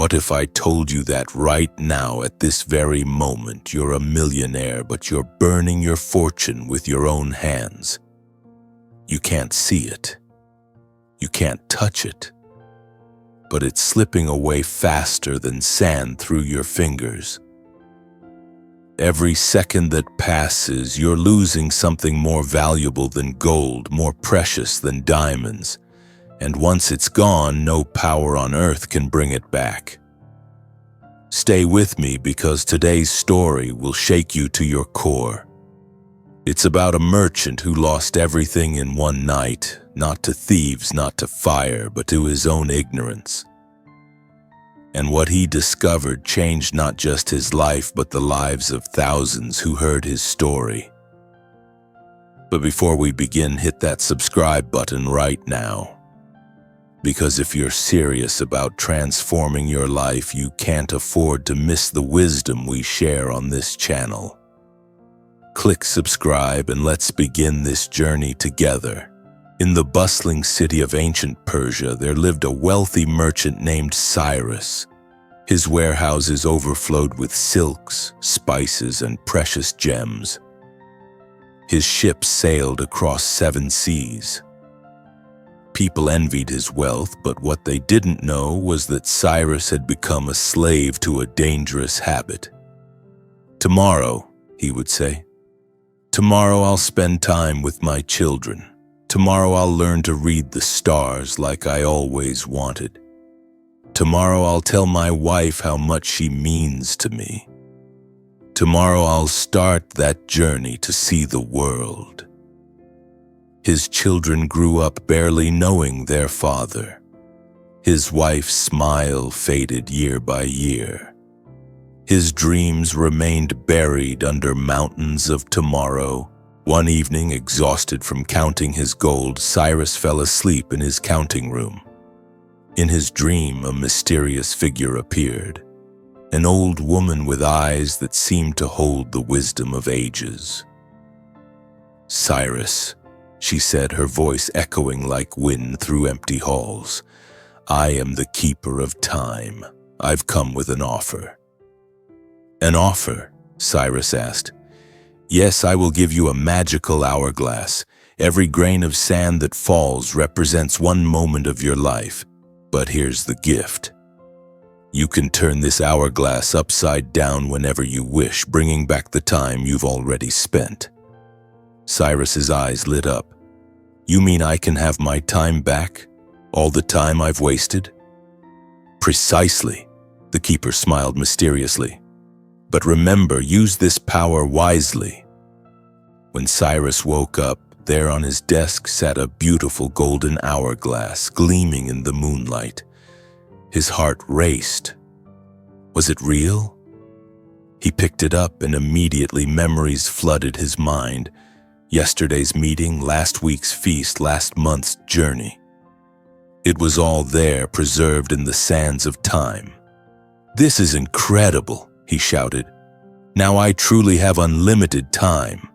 What if I told you that right now, at this very moment, you're a millionaire, but you're burning your fortune with your own hands? You can't see it. You can't touch it. But it's slipping away faster than sand through your fingers. Every second that passes, you're losing something more valuable than gold, more precious than diamonds. And once it's gone, no power on earth can bring it back. Stay with me, because today's story will shake you to your core. It's about a merchant who lost everything in one night, not to thieves, not to fire, but to his own ignorance. And what he discovered changed not just his life, but the lives of thousands who heard his story. But before we begin, hit that subscribe button right now. Because if you're serious about transforming your life, you can't afford to miss the wisdom we share on this channel. Click subscribe and let's begin this journey together. In the bustling city of ancient Persia, there lived a wealthy merchant named Cyrus. His warehouses overflowed with silks, spices, and precious gems. His ships sailed across 7 seas. People envied his wealth, but what they didn't know was that Cyrus had become a slave to a dangerous habit. "Tomorrow," he would say, "tomorrow I'll spend time with my children. Tomorrow I'll learn to read the stars like I always wanted. Tomorrow I'll tell my wife how much she means to me. Tomorrow I'll start that journey to see the world." His children grew up barely knowing their father. His wife's smile faded year by year. His dreams remained buried under mountains of tomorrow. One evening, exhausted from counting his gold, Cyrus fell asleep in his counting room. In his dream, a mysterious figure appeared, an old woman with eyes that seemed to hold the wisdom of ages. "Cyrus," she said, her voice echoing like wind through empty halls, "I am the keeper of time. I've come with an offer." "An offer?" Cyrus asked. "Yes, I will give you a magical hourglass. Every grain of sand that falls represents one moment of your life. But here's the gift. You can turn this hourglass upside down whenever you wish, bringing back the time you've already spent." Cyrus's eyes lit up. "You mean I can have my time back? All the time I've wasted?" "Precisely," the keeper smiled mysteriously. "But remember, use this power wisely." When Cyrus woke up, there on his desk sat a beautiful golden hourglass gleaming in the moonlight. His heart raced. Was it real? He picked it up and immediately memories flooded his mind. Yesterday's meeting, last week's feast, last month's journey. It was all there, preserved in the sands of time. "This is incredible," he shouted. "Now I truly have unlimited time."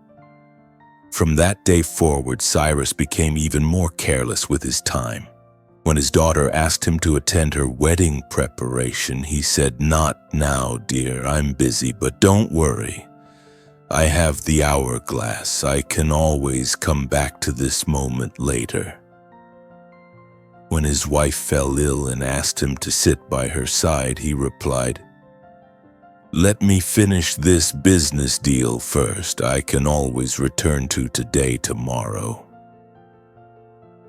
From that day forward, Cyrus became even more careless with his time. When his daughter asked him to attend her wedding preparation, he said, "Not now, dear, I'm busy, but don't worry. I have the hourglass. I can always come back to this moment later." When his wife fell ill and asked him to sit by her side, he replied, "Let me finish this business deal first. I can always return to today tomorrow."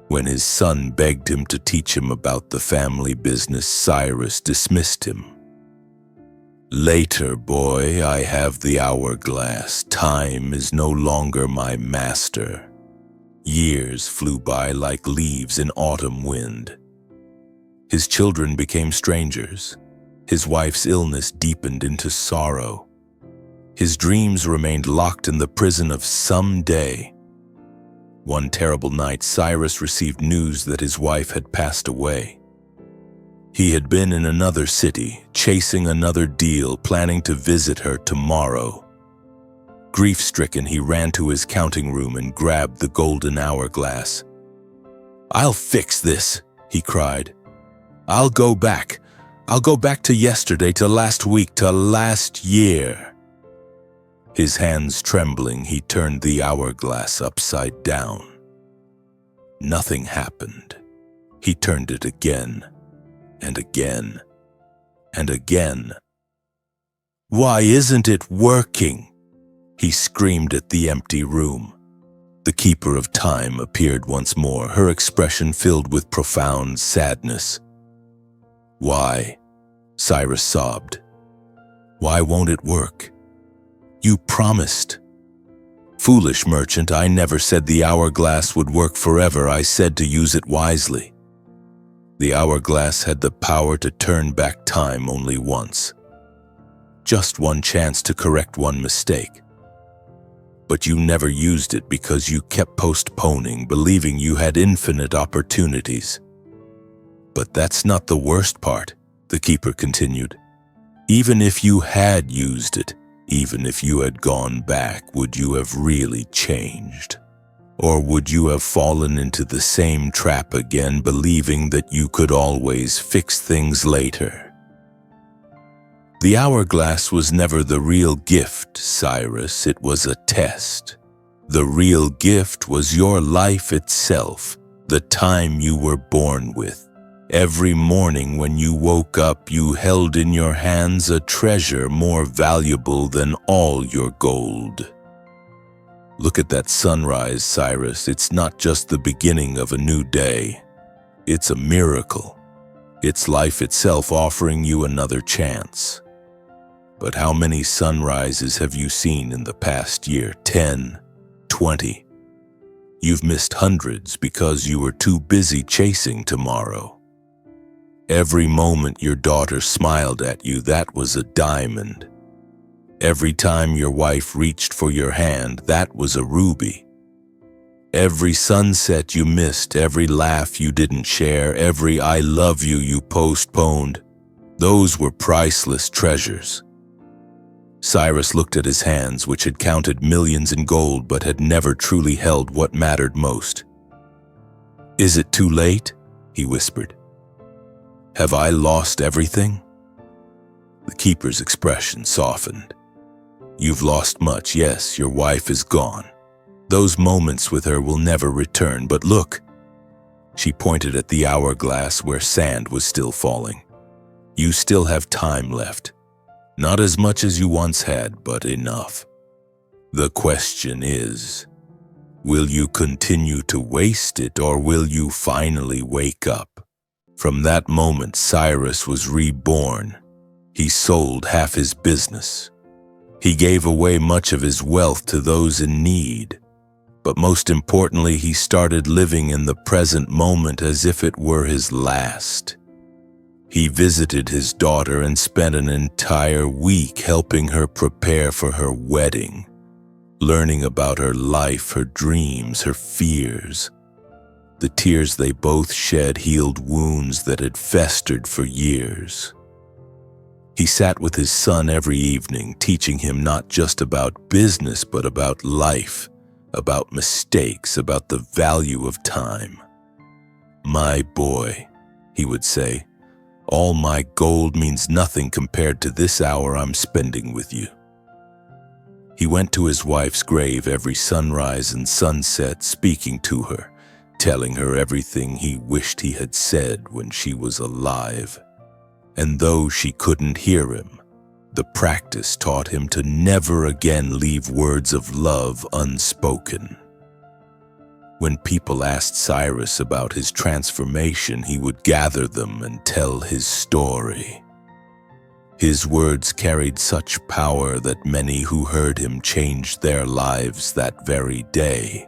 When his son begged him to teach him about the family business, Cyrus dismissed him. "Later, boy, I have the hourglass. Time is no longer my master." Years flew by like leaves in autumn wind. His children became strangers. His wife's illness deepened into sorrow. His dreams remained locked in the prison of someday. One terrible night, Cyrus received news that his wife had passed away. He had been in another city, chasing another deal, planning to visit her tomorrow. Grief-stricken, he ran to his counting room and grabbed the golden hourglass. "I'll fix this," he cried. "I'll go back. I'll go back to yesterday, to last week, to last year. His hands trembling, he turned the hourglass upside down. Nothing happened. He turned it again, and again, and again. Why isn't it working? He screamed at the empty room. The keeper of time appeared once more, her expression filled with profound sadness. Why? Cyrus sobbed. Why won't it work? You promised. Foolish merchant, I never said the hourglass would work forever. I said to use it wisely. The hourglass had the power to turn back time only once. Just one chance to correct one mistake. But you never used it because you kept postponing, believing you had infinite opportunities. But that's not the worst part, the keeper continued. Even if you had used it, even if you had gone back, would you have really changed? Or would you have fallen into the same trap again, believing that you could always fix things later? The hourglass was never the real gift, Cyrus. It was a test. The real gift was your life itself, the time you were born with. Every morning when you woke up, you held in your hands a treasure more valuable than all your gold. Look at that sunrise, Cyrus. It's not just the beginning of a new day. It's a miracle. It's life itself offering you another chance. But how many sunrises have you seen in the past year? 10, 20. You've missed hundreds because you were too busy chasing tomorrow. Every moment your daughter smiled at you, that was a diamond. Every time your wife reached for your hand, that was a ruby. Every sunset you missed, every laugh you didn't share, every I love you you postponed, those were priceless treasures. Cyrus looked at his hands, which had counted millions in gold but had never truly held what mattered most. Is it too late? He whispered. Have I lost everything? The keeper's expression softened. You've lost much, yes, your wife is gone. Those moments with her will never return, but look. She pointed at the hourglass where sand was still falling. You still have time left. Not as much as you once had, but enough. The question is, will you continue to waste it, or will you finally wake up? From that moment, Cyrus was reborn. He sold half his business. He gave away much of his wealth to those in need. But most importantly, he started living in the present moment as if it were his last. He visited his daughter and spent an entire week helping her prepare for her wedding, learning about her life, her dreams, her fears. The tears they both shed healed wounds that had festered for years. He sat with his son every evening, teaching him not just about business, but about life, about mistakes, about the value of time. My boy, he would say, all my gold means nothing compared to this hour I'm spending with you. He went to his wife's grave every sunrise and sunset, speaking to her, telling her everything he wished he had said when she was alive. And though she couldn't hear him, the practice taught him to never again leave words of love unspoken. When people asked Cyrus about his transformation, he would gather them and tell his story. His words carried such power that many who heard him changed their lives that very day.